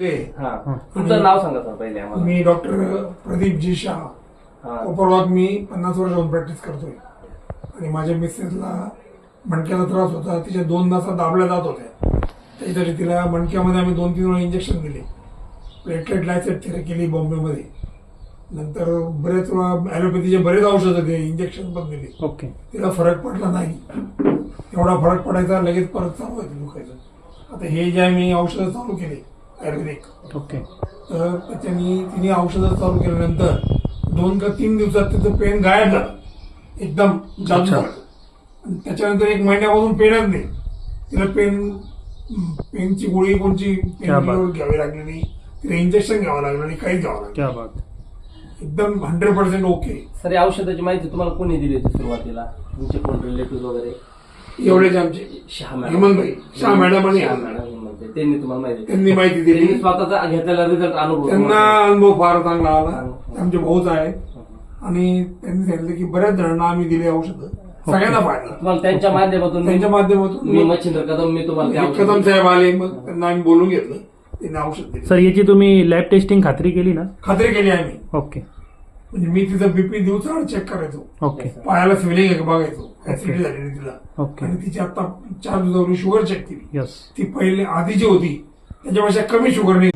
तुमचं नाव सांगा सर पहिले आम्हाला. मी डॉक्टर प्रदीप जी शाह उपरवाद. मी 50 वर्षाहून प्रॅक्टिस करतोय आणि माझ्या मिसेसला मणक्याचा त्रास होता. तिच्या 2 नसा दाबल्या जात होत्या. त्याच्यासाठी तिला मणक्यामध्ये आम्ही 2-3 वेळा इंजेक्शन दिले. प्लेटलेट लायसेट थेरपी केली बॉम्बेमध्ये. नंतर बरेच वेळा ॲलोपॅथीचे बरेच औषधं दिले, इंजेक्शन पण दिले. ओके. तिला फरक पडला नाही. एवढा फरक पडायचा लगेच परत चालू व्हायचं दुखायचं. आता हे जे आम्ही औषधं चालू केले आयुर्वेदिक, ओके. तर त्याच्यानी तिने औषधं चालू केल्यानंतर 2 का 3 दिवसात तिचं पेन गायब झालं एकदम जादू झालं. आणि त्याच्यानंतर 1 महिन्यापासून पेनच नाही. तिला पेनची गोळी कोणची घ्यावी लागली नाही, तिला इंजेक्शन घ्यावं लागलं नाही, काहीच घ्यावं लागलं. एकदम 100% ओके. सर या औषधाची माहिती तुम्हाला कोणी दिली होती सुरुवातीला? तुमचे कोण रिलेटिव्ह वगैरे? एवढेच आमचे हेमंतभाई शाह मॅडम आणि त्यांनी तुम्हाला माहिती त्यांनी माहिती दिली. स्वतःचा घेतलेला रिझल्ट अनुभव त्यांना अनुभव फार चांगला आला. आमचे भाऊच आहेत आणि त्यांनी सांगितलं की बऱ्याच जणांना आम्ही दिले औषधं, सगळ्यांना फायदा. तुम्हाला त्यांच्या माध्यमातून मी मच्छिंद्र कदम मी तुम्हाला कदम साहेब आले, मग त्यांना आम्ही बोलून घेतलं, त्यांनी औषध दिलं. सर याची तुम्ही लॅब टेस्टिंग खात्री केली ना? खात्री केली आम्ही. ओके. म्हणजे मी तिचं बीपी दिवसाआड चेक करायचो. ओके. पायाला स्वेलिंग आहे का बघायचो, ऍसिडिटी झालेली तिला. ओके. आणि तिची आता 4 दिवसावरून शुगर चेक केली. यस. ती पहिले आधी जी होती त्याच्यापेक्षा कमी शुगर निघाली.